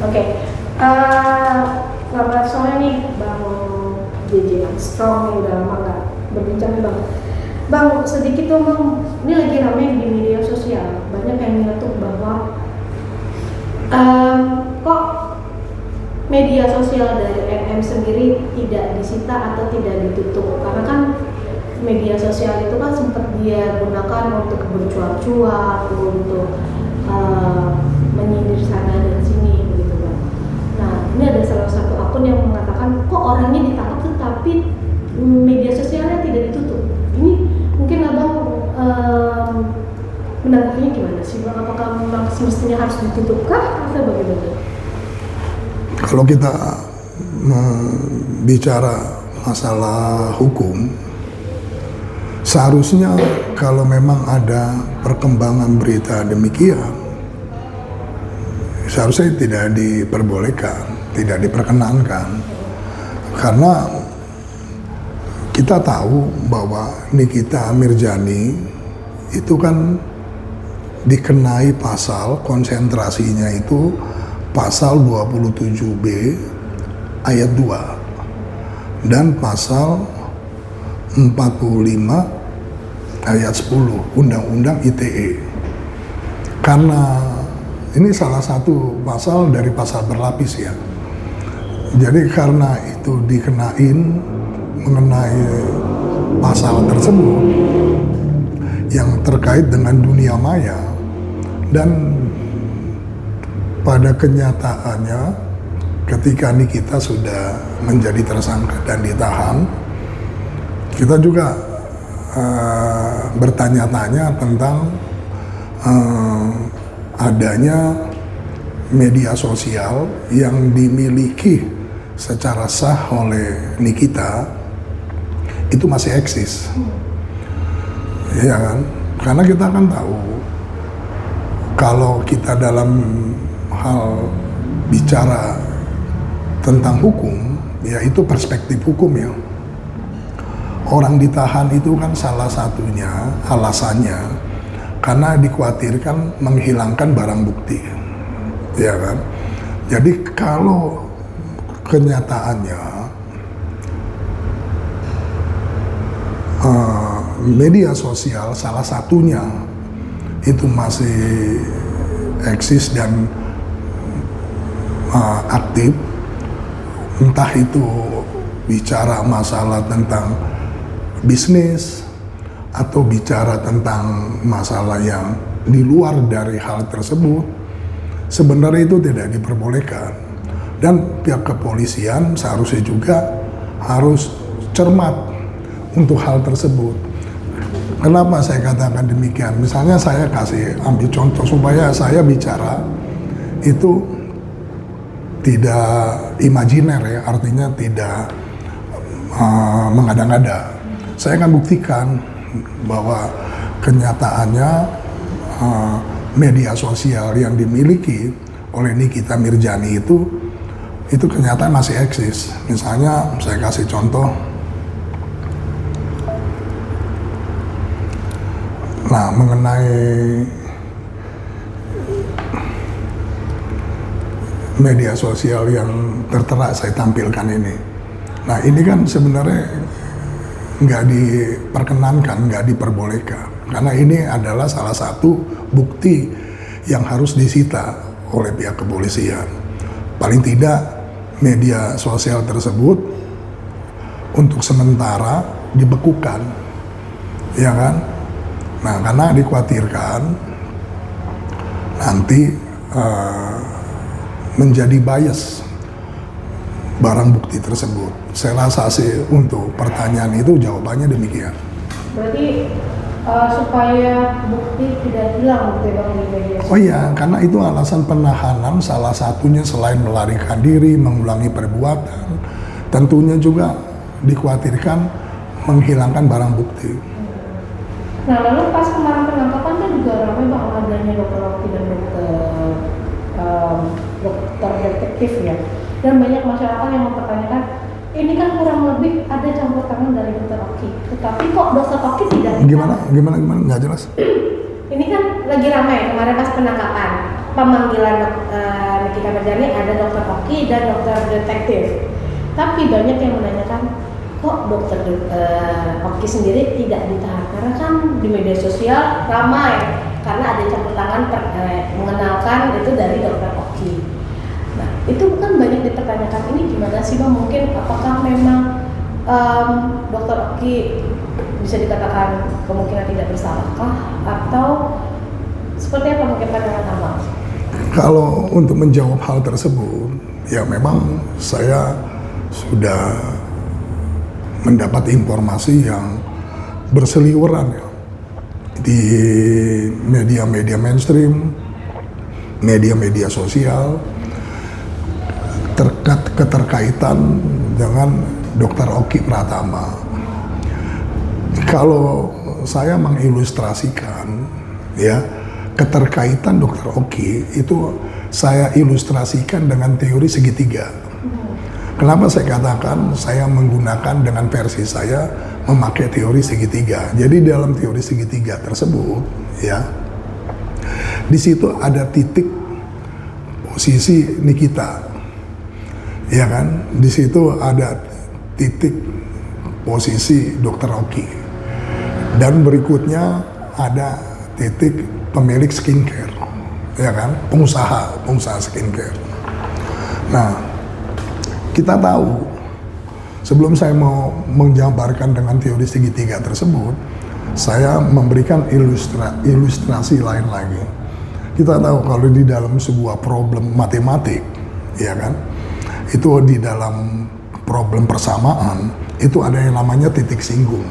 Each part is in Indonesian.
Oke, lama soalnya nih Bang JJ Armstrong nih udah lama nggak berbincang nih Bang. Bang, sedikit dong Bang, ini lagi ramai di media sosial, banyak yang mengetuk bahwa kok media sosial dari MM sendiri tidak disita atau tidak ditutup, karena kan media sosial itu kan sempat dia gunakan untuk bercuap-cuap, untuk menyindir sana dan sini begitu Bang. Nah, ini ada salah satu akun yang mengatakan kok orangnya ditangkap tetapi media sosialnya tidak ditutup. Ini mungkin Abang menanggapinya gimana sih Bang? Apakah memang semestinya harus ditutupkah atau bagaimana? Kalau kita bicara masalah hukum, seharusnya kalau memang ada perkembangan berita demikian, seharusnya tidak diperbolehkan, tidak diperkenankan. Karena kita tahu bahwa Nikita Mirzani itu kan dikenai pasal konsentrasinya itu pasal 27B ayat 2 dan pasal 45 ayat 10 Undang-Undang ITE. Karena ini salah satu pasal dari pasal berlapis ya. Jadi karena itu dikenain mengenai pasal tersebut yang terkait dengan dunia maya, dan pada kenyataannya ketika Nikita sudah menjadi tersangka dan ditahan, kita juga bertanya-tanya tentang adanya media sosial yang dimiliki secara sah oleh Nikita itu masih eksis, ya kan? Karena kita kan tahu kalau kita dalam hal bicara tentang hukum, ya itu perspektif hukum ya. Orang ditahan itu kan salah satunya alasannya karena dikhawatirkan menghilangkan barang bukti, ya kan. Jadi kalau kenyataannya media sosial salah satunya itu masih eksis dan aktif, entah itu bicara masalah tentang bisnis atau bicara tentang masalah yang di luar dari hal tersebut, sebenarnya itu tidak diperbolehkan. Dan pihak kepolisian seharusnya juga harus cermat untuk hal tersebut. Kenapa saya katakan demikian? Misalnya saya kasih ambil contoh supaya saya bicara itu tidak imajiner ya, artinya tidak mengada-ngada. Saya akan buktikan bahwa kenyataannya media sosial yang dimiliki oleh Nikita Mirzani itu kenyataan masih eksis. Misalnya saya kasih contoh, nah mengenai media sosial yang tertera saya tampilkan ini. Nah ini kan sebenarnya nggak diperkenankan, nggak diperbolehkan. Karena ini adalah salah satu bukti yang harus disita oleh pihak kepolisian. Paling tidak media sosial tersebut untuk sementara dibekukan, ya kan? Nah karena dikhawatirkan nanti menjadi bias barang bukti tersebut. Saya rasa sih untuk pertanyaan itu jawabannya demikian. Berarti supaya bukti tidak hilang gitu ya Bang di media sosial? Oh iya, karena itu alasan penahanan salah satunya selain melarikan diri, mengulangi perbuatan, tentunya juga dikhawatirkan menghilangkan barang bukti. Nah lalu pas kemarin penangkapan kan juga ramai Bang adanya dokter Oki dan dokter detektif ya, dan banyak masyarakat yang mempertanyakan ini kan kurang lebih ada campur tangan dari dokter Oki, tetapi kok dokter Oki tidak Gimana nggak jelas. Ini kan lagi ramai kemarin pas penangkapan, pemanggilan Nikita Mirzani ada dokter Oki dan dokter detektif. Tapi banyak yang menanyakan, kok dokter Oki sendiri tidak ditahan? Karena kan di media sosial ramai karena ada campur tangan mengenalkan itu dari dokter Oki. Nah, itu kan banyak dipertanyakan, ini gimana sih Bang? Mungkin apakah memang dokter Oki bisa dikatakan kemungkinan tidak bersalahkah, atau seperti apa mungkin pandangan Abang? Kalau untuk menjawab hal tersebut, ya memang saya sudah mendapat informasi yang berseliweran ya di media-media mainstream, media-media sosial keterkaitan dengan Dr. Oki Pratama. Kalau saya mengilustrasikan ya keterkaitan Dr. Oki itu saya ilustrasikan dengan teori segitiga. Kenapa saya katakan saya menggunakan dengan versi saya memakai teori segitiga? Jadi dalam teori segitiga tersebut ya, di situ ada titik posisi Nikita, ya kan? Di situ ada titik posisi Dr. Oki, dan berikutnya ada titik pemilik skincare, ya kan? Pengusaha skincare. Nah, kita tahu, sebelum saya mau menjabarkan dengan teori segitiga tersebut, saya memberikan ilustrasi lain lagi. Kita tahu kalau di dalam sebuah problem matematik, ya kan, itu di dalam problem persamaan, itu ada yang namanya titik singgung.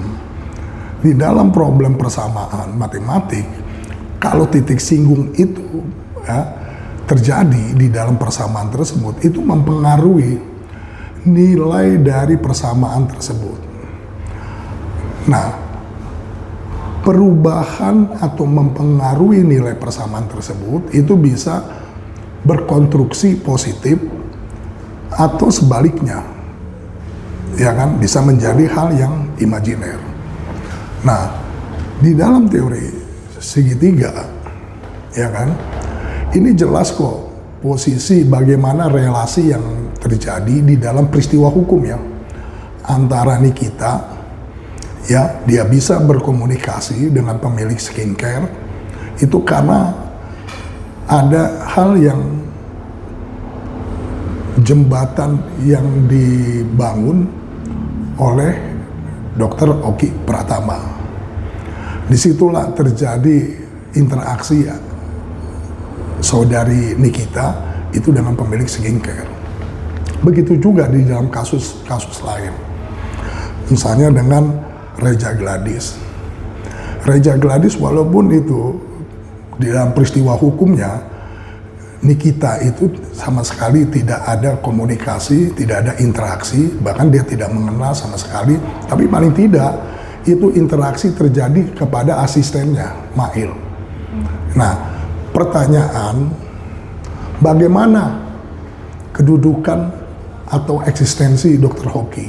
Di dalam problem persamaan matematik, kalau titik singgung itu ya, terjadi di dalam persamaan tersebut, itu mempengaruhi nilai dari persamaan tersebut. Nah, perubahan atau mempengaruhi nilai persamaan tersebut itu bisa berkonstruksi positif atau sebaliknya, ya kan, bisa menjadi hal yang imajiner. Nah, di dalam teori segitiga, ya kan, ini jelas kok posisi bagaimana relasi yang terjadi di dalam peristiwa hukum ya antara Nikita, ya, dia bisa berkomunikasi dengan pemilik skincare itu karena ada hal yang jembatan yang dibangun oleh Dr. Oki Pratama. Disitulah terjadi interaksi ya, saudari Nikita itu dengan pemilik skincare. Begitu juga di dalam kasus lain. Misalnya dengan Reza Gladys. Reza Gladys walaupun itu di dalam peristiwa hukumnya Nikita itu sama sekali tidak ada komunikasi, tidak ada interaksi, bahkan dia tidak mengenal sama sekali, tapi paling tidak itu interaksi terjadi kepada asistennya, Mail. Nah, pertanyaan, bagaimana kedudukan atau eksistensi Dr. Oki?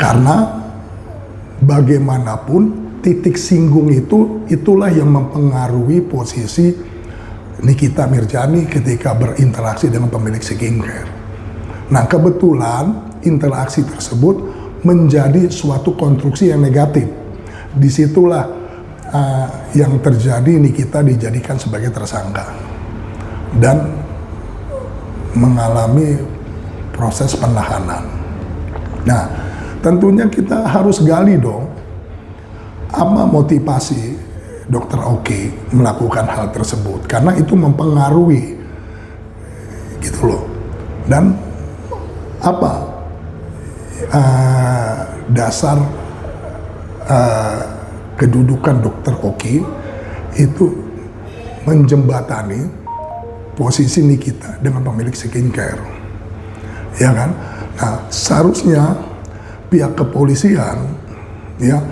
Karena bagaimanapun titik singgung itulah yang mempengaruhi posisi Nikita Mirzani ketika berinteraksi dengan pemilik skincare. Nah, kebetulan interaksi tersebut menjadi suatu konstruksi yang negatif. Disitulah yang terjadi, Nikita dijadikan sebagai tersangka dan mengalami proses penahanan. Nah, tentunya kita harus gali dong, apa motivasi Dr. Oki melakukan hal tersebut, karena itu mempengaruhi gitu loh. Dan apa dasar kedudukan Dr. Oki itu menjembatani posisi Nikita dengan pemilik skincare, ya kan? Nah, seharusnya pihak kepolisian ya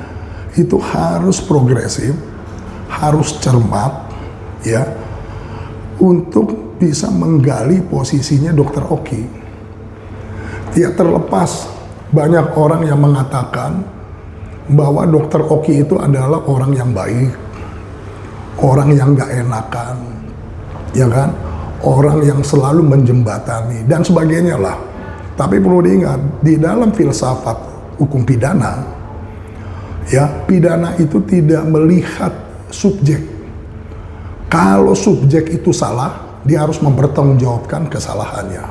itu harus progresif, harus cermat ya untuk bisa menggali posisinya Dr. Oki. Tidak terlepas banyak orang yang mengatakan bahwa Dr. Oki itu adalah orang yang baik, orang yang gak enakan, ya kan? orang yang selalu menjembatani dan sebagainya lah. Tapi perlu diingat, di dalam filsafat hukum pidana, ya, pidana itu tidak melihat subjek. Kalau subjek itu salah, dia harus mempertanggungjawabkan kesalahannya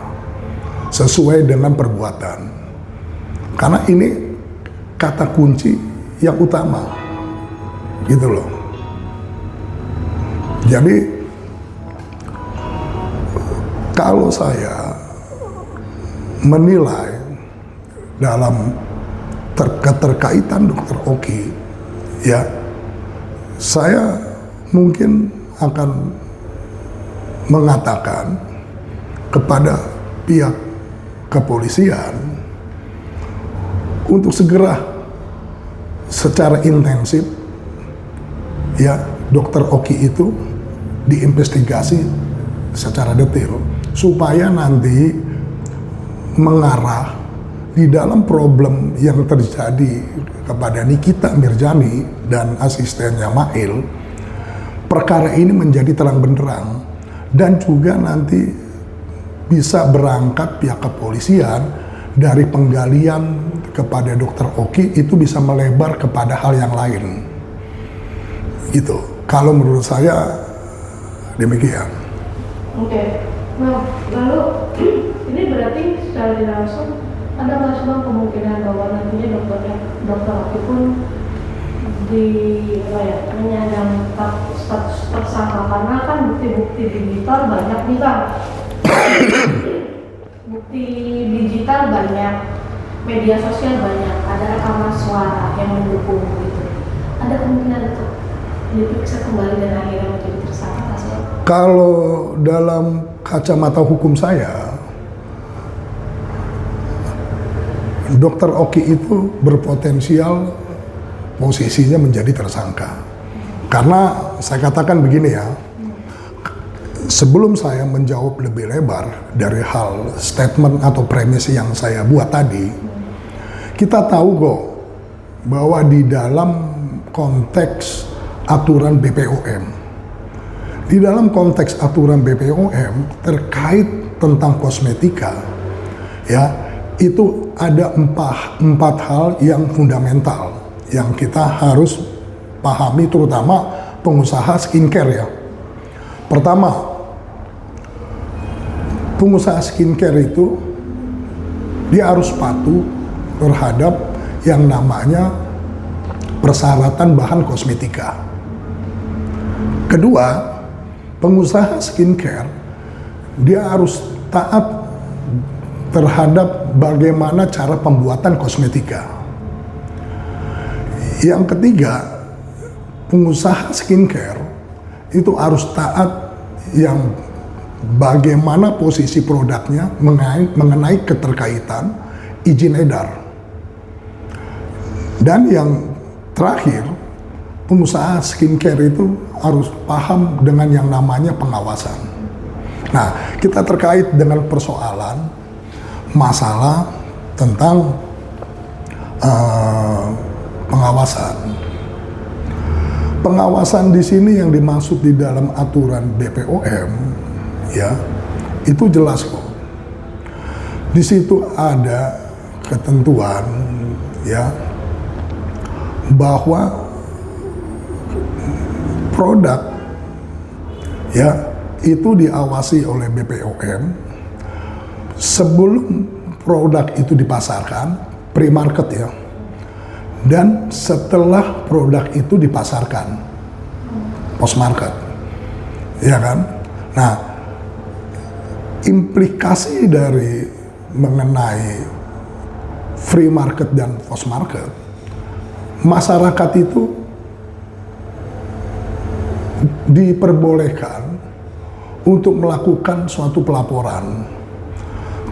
sesuai dengan perbuatan. Karena ini kata kunci yang utama, gitu loh. Jadi kalau saya menilai dalam keterkaitan Dr. Oki, ya, saya mungkin akan mengatakan kepada pihak kepolisian untuk segera secara intensif, ya, Dr. Oki itu diinvestigasi secara detail supaya nanti mengarah di dalam problem yang terjadi kepada Nikita Mirzani dan asistennya Mail. Perkara ini menjadi terang benderang dan juga nanti bisa berangkat pihak kepolisian dari penggalian kepada Dr. Oki itu bisa melebar kepada hal yang lain. Gitu. Kalau menurut saya demikian. Oke. Nah, lalu ini berarti secara tidak langsung ada nggak sih Bang kemungkinan bahwa nantinya dokter Oki pun menyandang status tersangka, karena kan bukti-bukti digital banyak nih Bang. Bukti digital banyak, media sosial banyak, ada rekaman suara yang mendukung gitu. Ada kemungkinan untuk diperiksa kembali dan akhirnya menjadi tersangka sih? Kalau dalam kacamata hukum saya, Dr. Oki itu berpotensial posisinya menjadi tersangka. Karena saya katakan begini ya, sebelum saya menjawab lebih lebar dari hal statement atau premis yang saya buat tadi, kita tahu kok bahwa di dalam konteks aturan BPOM, di dalam konteks aturan BPOM terkait tentang kosmetika, ya, itu ada empat hal yang fundamental yang kita harus pahami, terutama pengusaha skincare ya. Pertama, pengusaha skincare itu dia harus patuh terhadap yang namanya persyaratan bahan kosmetika. Kedua, pengusaha skincare dia harus taat terhadap bagaimana cara pembuatan kosmetika. Yang ketiga, pengusaha skincare itu harus taat yang bagaimana posisi produknya mengenai keterkaitan izin edar. Dan yang terakhir, pengusaha skincare itu harus paham dengan yang namanya pengawasan. Nah, kita terkait dengan persoalan masalah tentang pengawasan. Pengawasan di sini yang dimaksud di dalam aturan BPOM, ya, itu jelas kok. Di situ ada ketentuan, ya, bahwa produk, ya, itu diawasi oleh BPOM sebelum produk itu dipasarkan, pre-market ya, dan setelah produk itu dipasarkan, post-market, ya kan? Nah, implikasi dari mengenai free market dan post-market, masyarakat itu diperbolehkan untuk melakukan suatu pelaporan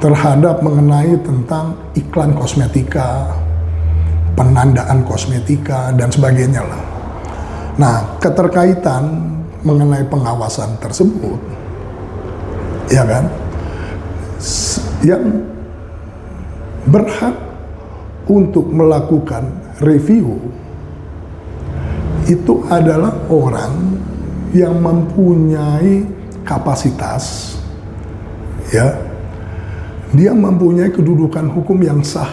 terhadap mengenai tentang iklan kosmetika, penandaan kosmetika, dan sebagainya lah. Nah, keterkaitan mengenai pengawasan tersebut, ya kan, yang berhak untuk melakukan review itu adalah orang yang mempunyai kapasitas, ya, dia mempunyai kedudukan hukum yang sah,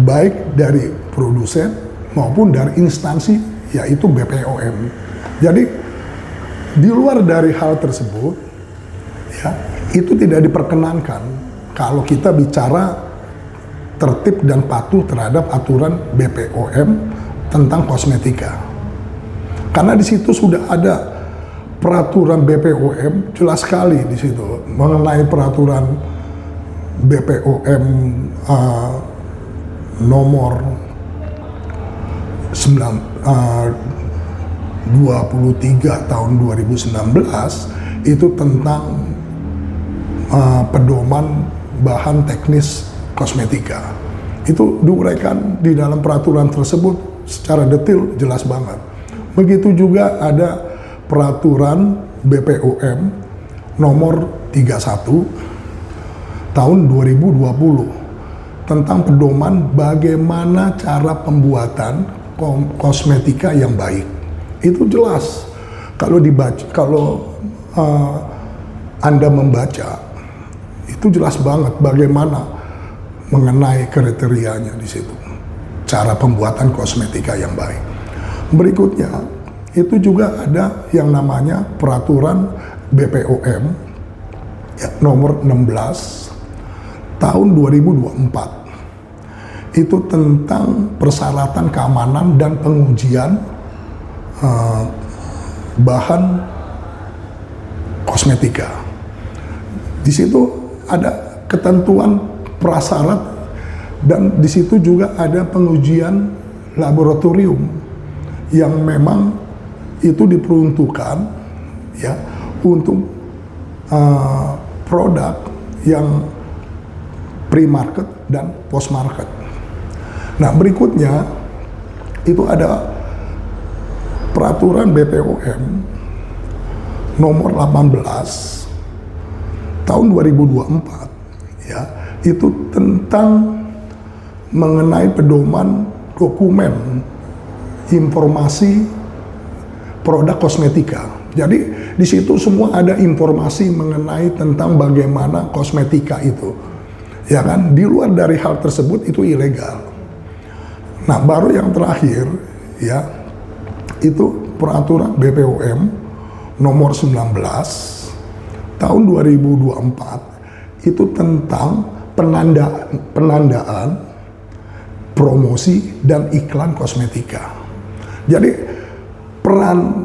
baik dari produsen maupun dari instansi, yaitu BPOM. Jadi di luar dari hal tersebut, ya, itu tidak diperkenankan kalau kita bicara tertib dan patuh terhadap aturan BPOM tentang kosmetika. Karena di situ sudah ada peraturan BPOM, jelas sekali di situ mengenai peraturan BPOM nomor 23 tahun 2019 itu tentang pedoman bahan teknis kosmetika. Itu diuraikan di dalam peraturan tersebut secara detail, jelas banget. Begitu juga ada peraturan BPOM nomor 31 tahun 2020 tentang pedoman bagaimana cara pembuatan kosmetika yang baik. Itu jelas. Kalau dibaca, kalau Anda membaca, itu jelas banget bagaimana mengenai kriterianya di situ. Cara pembuatan kosmetika yang baik. Berikutnya, itu juga ada yang namanya peraturan BPOM ya, nomor 16 tahun 2024. Itu tentang persyaratan keamanan dan pengujian bahan kosmetika. Di situ ada ketentuan prasyarat dan di situ juga ada pengujian laboratorium yang memang itu diperuntukkan ya untuk produk yang pre-market dan post-market. Nah, berikutnya itu ada peraturan BPOM nomor 18 tahun 2024 ya, itu tentang mengenai pedoman dokumen informasi produk kosmetika. Jadi di situ semua ada informasi mengenai tentang bagaimana kosmetika itu. Ya kan, di luar dari hal tersebut itu ilegal. Nah, baru yang terakhir ya, itu peraturan BPOM nomor 19 tahun 2024 itu tentang penandaan promosi dan iklan kosmetika. Jadi peran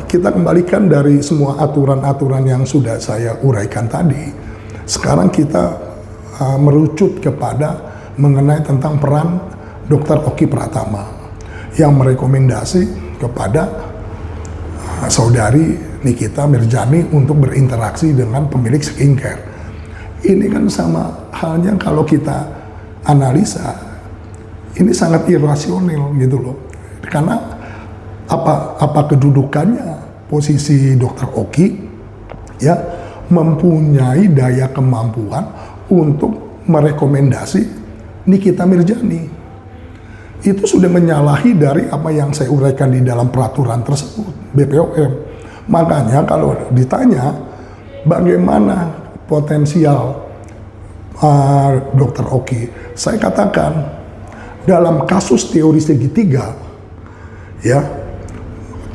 kita kembalikan dari semua aturan-aturan yang sudah saya uraikan tadi. Sekarang kita merucut kepada mengenai tentang peran Dr. Oki Pratama yang merekomendasi kepada saudari Nikita Mirjani untuk berinteraksi dengan pemilik skincare. Ini kan sama halnya kalau kita analisa, ini sangat irasional gitu loh. Karena apa kedudukannya posisi Dr. Oki ya mempunyai daya kemampuan untuk merekomendasi Nikita Mirjani. Itu sudah menyalahi dari apa yang saya uraikan di dalam peraturan tersebut BPOM. Makanya kalau ditanya bagaimana potensial Dr. Oki, saya katakan dalam kasus teori segitiga ya,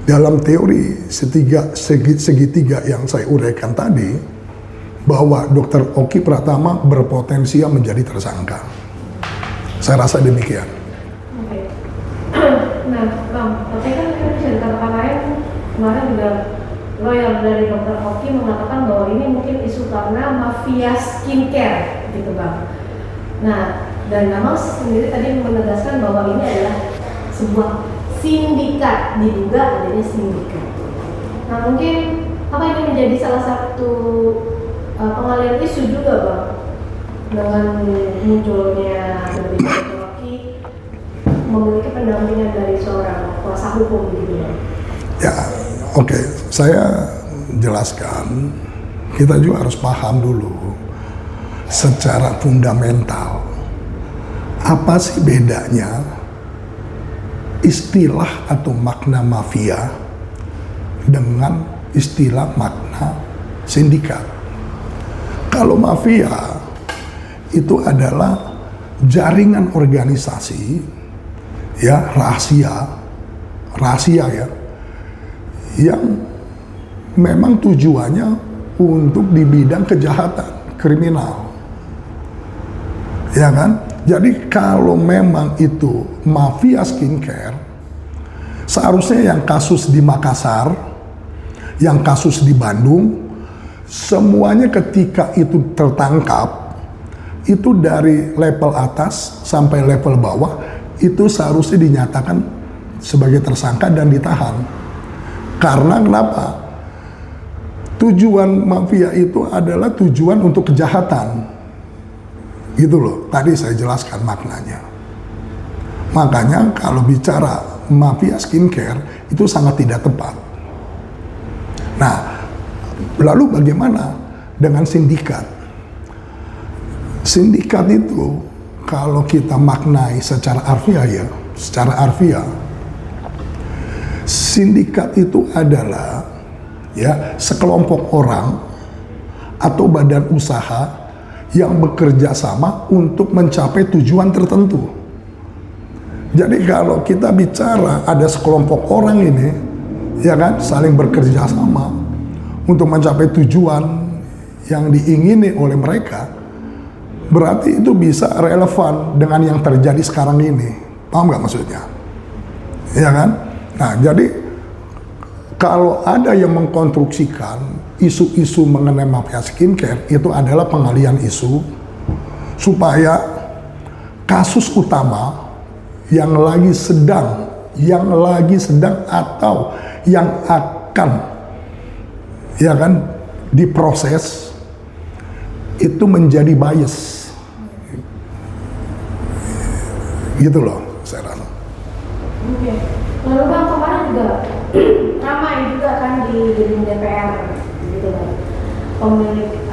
dalam teori segitiga yang saya uraikan tadi, bahwa Dr. Oki Pratama berpotensial menjadi tersangka. Saya rasa demikian. Oke. Nah, Bang, tapi kan bisa dikatakan lain, kemarin juga lawyer dari Dr. Oki mengatakan bahwa ini mungkin isu karena mafia skincare, gitu Bang. Nah, dan Bang sendiri tadi menegaskan bahwa ini adalah sebuah sindikat, diduga adanya sindikat. Nah, mungkin apa ini menjadi salah satu pengalian isu juga Bang dengan munculnya dari Dr. Oki memiliki pendampingan dari seorang kuasa hukum gitu Bang. Ya, oke. Saya jelaskan, kita juga harus paham dulu secara fundamental apa sih bedanya istilah atau makna mafia dengan istilah makna makna sindikat. Kalau mafia itu adalah jaringan organisasi ya, rahasia ya, yang memang tujuannya untuk di bidang kejahatan kriminal, ya kan? Jadi kalau memang itu mafia skincare, seharusnya yang kasus di Makassar, yang kasus di Bandung, semuanya ketika itu tertangkap, itu dari level atas sampai level bawah, itu seharusnya dinyatakan sebagai tersangka dan ditahan. Karena kenapa? Tujuan mafia itu adalah tujuan untuk kejahatan. Gitu loh, tadi saya jelaskan maknanya. Makanya kalau bicara mafia skincare itu sangat tidak tepat. Nah, lalu bagaimana dengan sindikat? Sindikat itu kalau kita maknai secara harfiah sindikat itu adalah ya sekelompok orang atau badan usaha yang bekerja sama untuk mencapai tujuan tertentu. Jadi kalau kita bicara ada sekelompok orang ini, ya kan, saling bekerja sama untuk mencapai tujuan yang diingini oleh mereka, berarti itu bisa relevan dengan yang terjadi sekarang ini. Paham nggak maksudnya? Ya kan? Nah, jadi kalau ada yang mengkonstruksikan isu-isu mengenai mafia skincare, itu adalah pengalihan isu supaya kasus utama yang lagi sedang atau yang akan ya kan diproses itu menjadi bias, gitu loh saya rasa. Oke. Lalu Bang, kemarin juga ramai juga kan di gedung DPR, gitu kan. Pemilik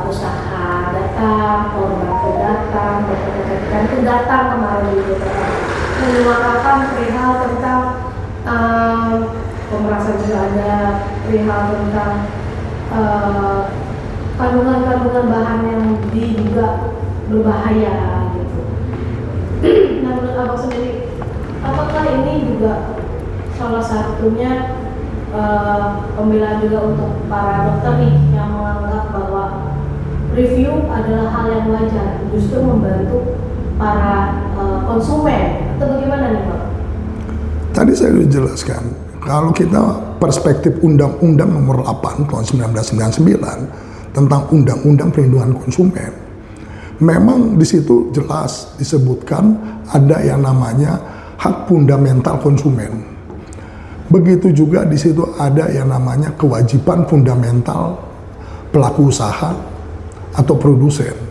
usaha datang, korban datang, dokter itu datang kemarin di DPR menyuarakan perihal tentang pemerasan juga ada, perihal tentang kandungan bahan yang diduga berbahaya gitu. Nah, menurut Abang sendiri, apakah ini juga salah satunya pembelaan juga untuk para dokter nih yang menganggap bahwa review adalah hal yang wajar, justru membantu para konsumen, atau bagaimana nih Pak? Tadi saya sudah jelaskan, kalau kita perspektif Undang-Undang Nomor 8 tahun 1999 tentang Undang-Undang Perlindungan Konsumen, memang di situ jelas disebutkan ada yang namanya hak fundamental konsumen. Begitu juga di situ ada yang namanya kewajiban fundamental pelaku usaha atau produsen.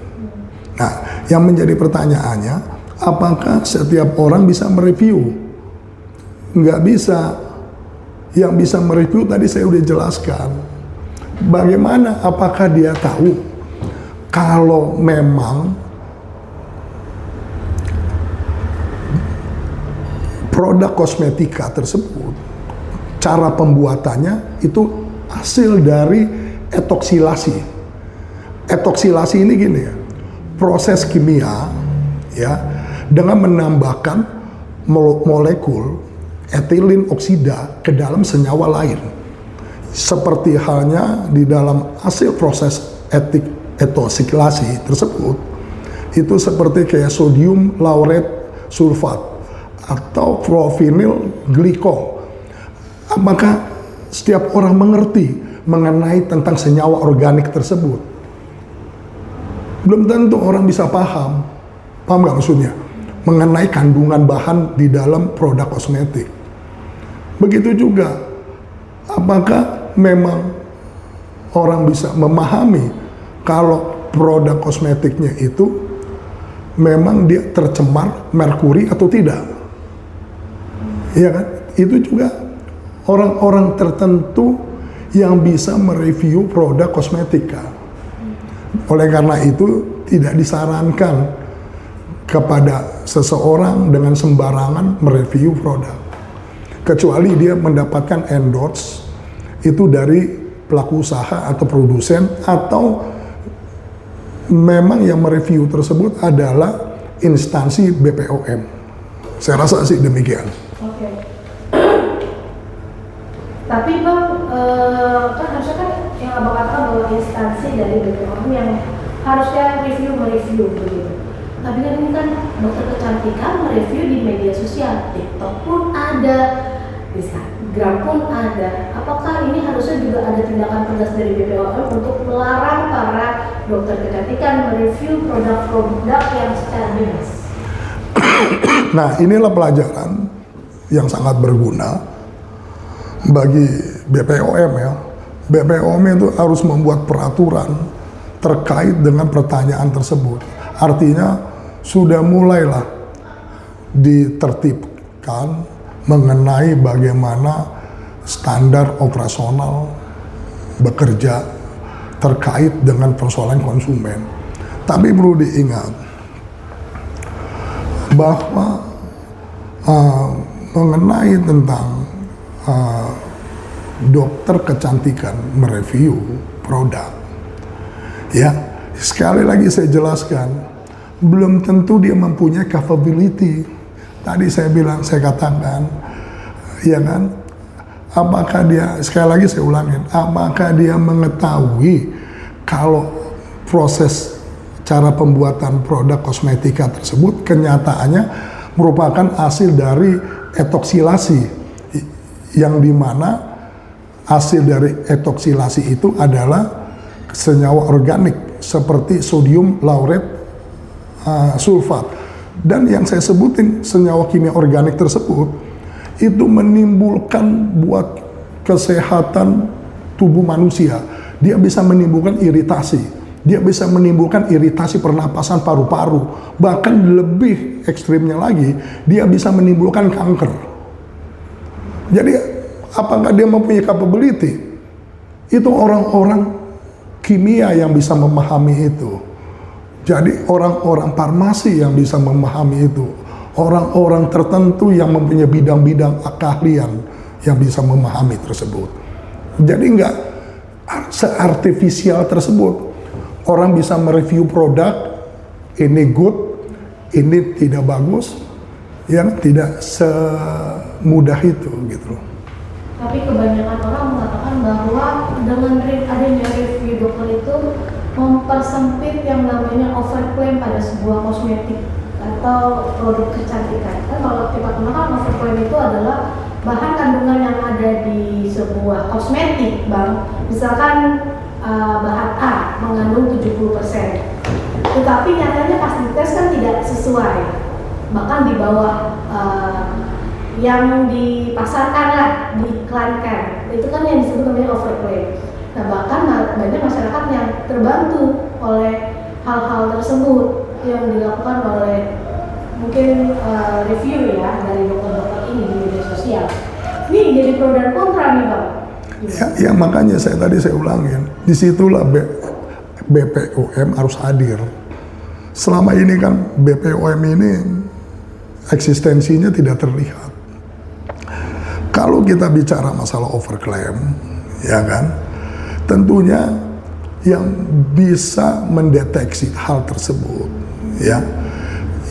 Nah, yang menjadi pertanyaannya, apakah setiap orang bisa mereview? Nggak bisa. Yang bisa mereview tadi saya udah jelaskan. Bagaimana? Apakah dia tahu kalau memang produk kosmetika tersebut cara pembuatannya itu hasil dari etoksilasi. Etoksilasi ini gini ya, proses kimia ya dengan menambahkan molekul etilin oksida ke dalam senyawa lain. Seperti halnya di dalam hasil proses etoksilasi tersebut, itu seperti kayak sodium laureth sulfat atau provinyl glikol. Apakah setiap orang mengerti mengenai tentang senyawa organik tersebut? Belum tentu orang bisa paham. Paham nggak maksudnya? Mengenai kandungan bahan di dalam produk kosmetik. Begitu juga, apakah memang orang bisa memahami kalau produk kosmetiknya itu memang dia tercemar merkuri atau tidak? Iya kan? Itu juga orang-orang tertentu yang bisa mereview produk kosmetika. Oleh karena itu tidak disarankan kepada seseorang dengan sembarangan mereview produk. Kecuali dia mendapatkan endorse itu dari pelaku usaha atau produsen, atau memang yang mereview tersebut adalah instansi BPOM. Saya rasa sih demikian. Oke. Tapi Bang, kan harusnya kan yang Abang katakan bahwa instansi dari BPOM yang harusnya mereview begitu. Tapi kan ini kan dokter kecantikan mereview di media sosial, TikTok pun ada, Instagram pun ada. Apakah ini harusnya juga ada tindakan tegas dari BPOM untuk melarang para dokter kecantikan mereview produk-produk yang secara bebas? Nah, inilah pelajaran yang sangat berguna bagi BPOM ya. BPOM itu harus membuat peraturan terkait dengan pertanyaan tersebut. Artinya sudah mulailah ditertibkan mengenai bagaimana standar operasional bekerja terkait dengan persoalan konsumen. Tapi perlu diingat bahwa mengenai tentang dokter kecantikan mereview produk, ya sekali lagi saya jelaskan, belum tentu dia mempunyai capability. Tadi saya katakan, ya kan, apakah dia, sekali lagi saya ulangin, apakah dia mengetahui kalau proses cara pembuatan produk kosmetika tersebut kenyataannya merupakan hasil dari etoksilasi, yang dimana hasil dari etoksilasi itu adalah senyawa organik seperti sodium laureth sulfat. Dan yang saya sebutin senyawa kimia organik tersebut itu menimbulkan buat kesehatan tubuh manusia. Dia bisa menimbulkan iritasi, dia bisa menimbulkan iritasi pernapasan paru-paru, bahkan lebih ekstrimnya lagi dia bisa menimbulkan kanker. Jadi apakah dia mempunyai capability? Itu orang-orang kimia yang bisa memahami itu. Jadi orang-orang farmasi yang bisa memahami itu, orang-orang tertentu yang mempunyai bidang-bidang keahlian yang bisa memahami tersebut. Jadi nggak seartifisial tersebut. Orang bisa mereview produk, ini good, ini tidak bagus, yang tidak semudah itu gitu. Tapi kebanyakan orang mengatakan bahwa dengan adanya review dokter itu mempersempit yang namanya overclaim pada sebuah kosmetik atau produk kecantikan. Kan kalau kita kenal overclaim itu adalah bahan kandungan yang ada di sebuah kosmetik, Bang. Misalkan bahan A mengandung 70%. Tetapi nyatanya pas dites kan tidak sesuai. Bahkan di bawah yang dipasarkan lah, diiklankan. Itu kan yang disebut namanya overclaim. Nah, bahkan banyak masyarakat yang terbantu oleh hal-hal tersebut yang dilakukan oleh mungkin review ya dari dokter-dokter ini di media sosial. Ini jadi pro dan kontra nih, Bang. Ya makanya saya ulangin, disitulah BPOM harus hadir. Selama ini kan BPOM ini eksistensinya tidak terlihat. Kalau kita bicara masalah overclaim, ya kan, tentunya yang bisa mendeteksi hal tersebut, ya,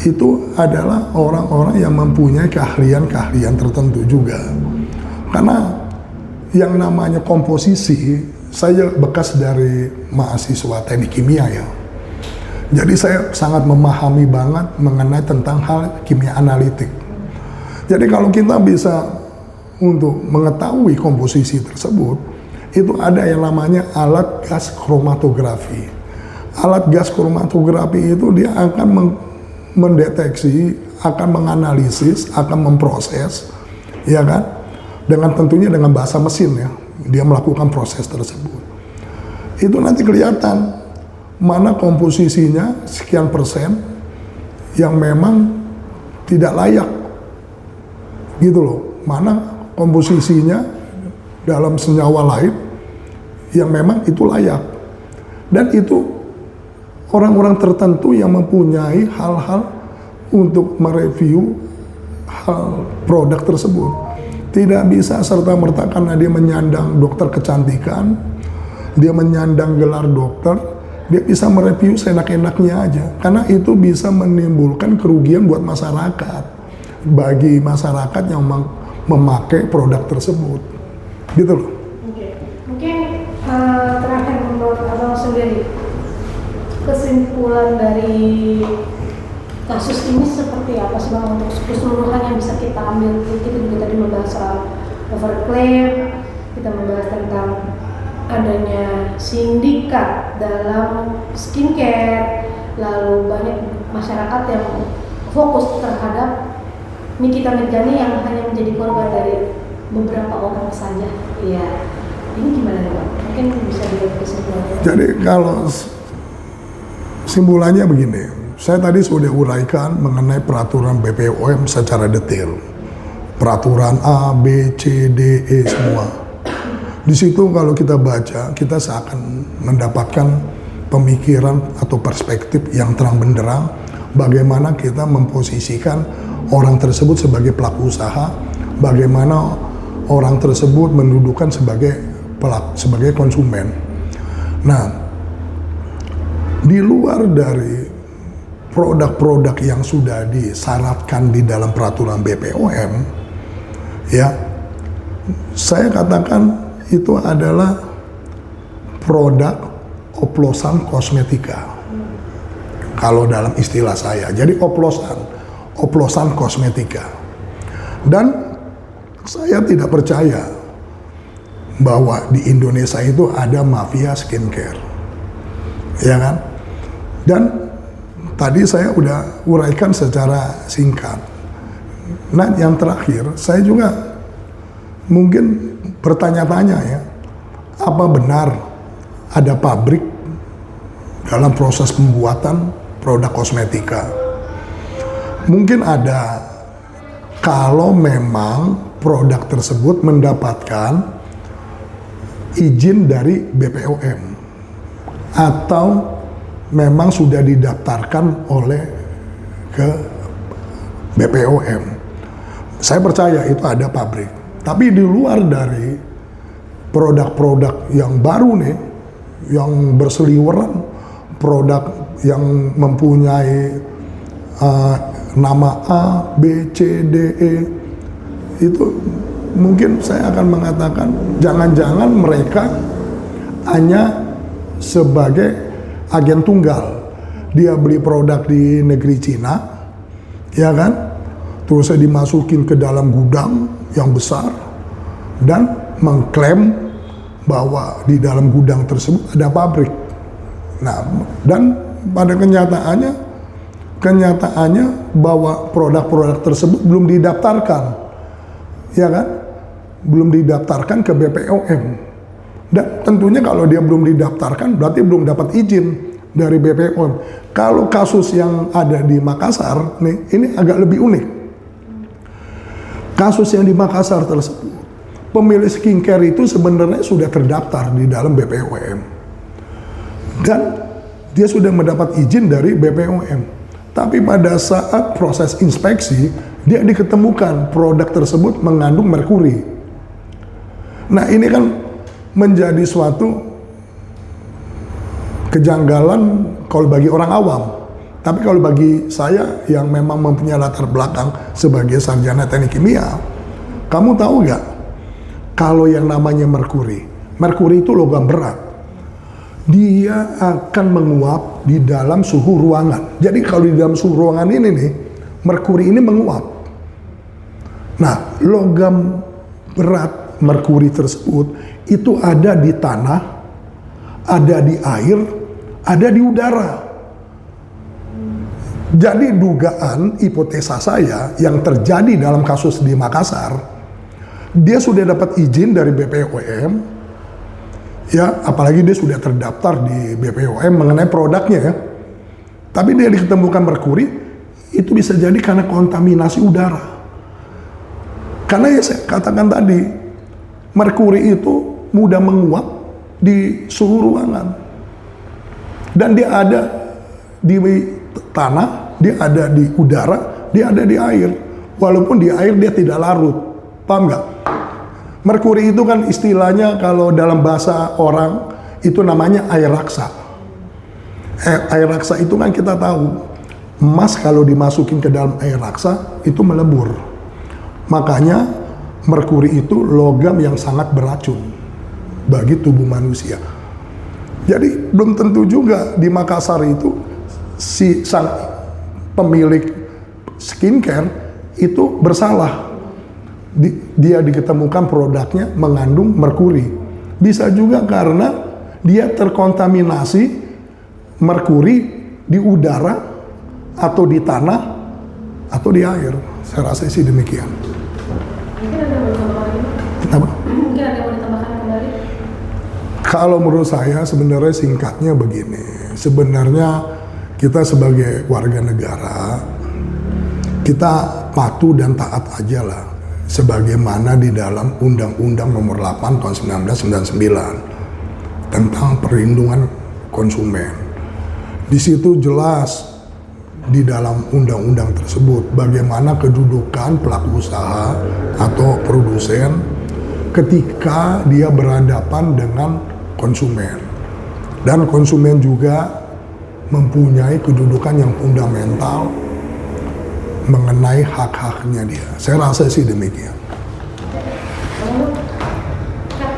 itu adalah orang-orang yang mempunyai keahlian-keahlian tertentu juga. Karena yang namanya komposisi, saya bekas dari mahasiswa teknik kimia ya. Jadi saya sangat memahami banget mengenai tentang hal kimia analitik. Jadi kalau kita bisa untuk mengetahui komposisi tersebut, itu ada yang namanya alat gas kromatografi. Alat gas kromatografi itu dia akan mendeteksi, akan menganalisis, akan memproses, ya kan? Dengan tentunya dengan bahasa mesin ya, dia melakukan proses tersebut. Itu nanti kelihatan mana komposisinya sekian persen yang memang tidak layak, gitu loh. Mana komposisinya dalam senyawa lain yang memang itu layak. Dan itu orang-orang tertentu yang mempunyai hal-hal untuk mereview hal produk tersebut. Tidak bisa serta-merta karena dia menyandang dokter kecantikan, dia menyandang gelar dokter, dia bisa mereview seenak-enaknya aja. Karena itu bisa menimbulkan kerugian buat masyarakat. Bagi masyarakat yang memakai produk tersebut. Gitu loh. Oke. Mungkin terakhir menurut Abang sendiri, kesimpulan dari kasus ini seperti apa sih Bang untuk keseluruhan yang bisa kita ambil? Kita juga tadi membahas soal overclaim, kita membahas tentang adanya sindikat dalam skincare, lalu banyak masyarakat yang fokus terhadap Nikita Mirzani yang hanya menjadi korban dari beberapa orang saja. Iya, ini gimana nih Bang? Mungkin bisa dilihat kesimpulannya. Jadi kalau simpulannya begini, saya tadi sudah uraikan mengenai peraturan BPOM secara detail. Peraturan A, B, C, D, E semua. Di situ kalau kita baca, kita seakan mendapatkan pemikiran atau perspektif yang terang benderang bagaimana kita memposisikan orang tersebut sebagai pelaku usaha, bagaimana orang tersebut mendudukan sebagai konsumen. Nah, di luar dari produk-produk yang sudah disyaratkan di dalam peraturan BPOM, ya, saya katakan itu adalah produk oplosan kosmetika. Kalau dalam istilah saya, jadi oplosan kosmetika. Dan saya tidak percaya bahwa di Indonesia itu ada mafia skincare, ya kan? Dan tadi saya udah uraikan secara singkat. Nah, yang terakhir, saya juga mungkin bertanya-tanya ya, apa benar ada pabrik dalam proses pembuatan produk kosmetika? Mungkin ada, kalau memang produk tersebut mendapatkan izin dari BPOM atau memang sudah didaftarkan oleh ke BPOM. Saya percaya itu ada pabrik. Tapi di luar dari produk-produk yang baru nih, yang berseliweran, produk yang mempunyai nama A, B, C, D, E, itu mungkin saya akan mengatakan jangan-jangan mereka hanya sebagai agen tunggal. Dia beli produk di negeri Cina, ya kan? Terus saya dimasukin ke dalam gudang yang besar dan mengklaim bahwa di dalam gudang tersebut ada pabrik. Nah, dan pada kenyataannya bahwa produk-produk tersebut belum didaftarkan, ya kan? Belum didaftarkan ke BPOM. Dan tentunya kalau dia belum didaftarkan berarti belum dapat izin dari BPOM. Kalau kasus yang ada di Makassar nih, ini agak lebih unik. Kasus yang di Makassar tersebut, pemilik skincare itu sebenarnya sudah terdaftar di dalam BPOM. Dan dia sudah mendapat izin dari BPOM. Tapi pada saat proses inspeksi, dia diketemukan produk tersebut mengandung merkuri. Nah, ini kan menjadi suatu kejanggalan kalau bagi orang awam. Tapi kalau bagi saya yang memang mempunyai latar belakang sebagai sarjana teknik kimia, kamu tahu nggak kalau yang namanya merkuri itu logam berat. Dia akan menguap di dalam suhu ruangan. Jadi kalau di dalam suhu ruangan ini nih, merkuri ini menguap. Nah, logam berat merkuri tersebut itu ada di tanah, ada di air, ada di udara. Jadi dugaan hipotesa saya yang terjadi dalam kasus di Makassar, dia sudah dapat izin dari BPOM, ya, apalagi dia sudah terdaftar di BPOM mengenai produknya ya. Tapi dia diketemukan merkuri, itu bisa jadi karena kontaminasi udara. Karena ya saya katakan tadi, merkuri itu mudah menguap di suhu ruangan. Dan dia ada di tanah, dia ada di udara, dia ada di air. Walaupun di air dia tidak larut. Paham nggak? Merkuri itu kan istilahnya kalau dalam bahasa orang itu namanya air raksa. Air raksa itu kan kita tahu, emas kalau dimasukin ke dalam air raksa itu melebur. Makanya merkuri itu logam yang sangat beracun bagi tubuh manusia. Jadi belum tentu juga di Makassar itu si sang pemilik skincare itu bersalah. Dia diketemukan produknya mengandung merkuri. Bisa juga karena dia terkontaminasi merkuri di udara atau di tanah atau di air. Saya rasa sih demikian. Mungkin ada yang mau ditambahkan lagi? Kenapa? Mungkin ada yang mau ditambahkan kembali? Kalau menurut saya sebenarnya singkatnya begini. Sebenarnya kita sebagai warga negara, kita patuh dan taat aja lah. Sebagaimana di dalam Undang-Undang Nomor 8 Tahun 1999 tentang perlindungan konsumen. Di situ jelas di dalam undang-undang tersebut bagaimana kedudukan pelaku usaha atau produsen ketika dia berhadapan dengan konsumen. Dan konsumen juga mempunyai kedudukan yang fundamental mengenai hak-haknya dia. Saya rasa sih demikian. Lalu, Kak.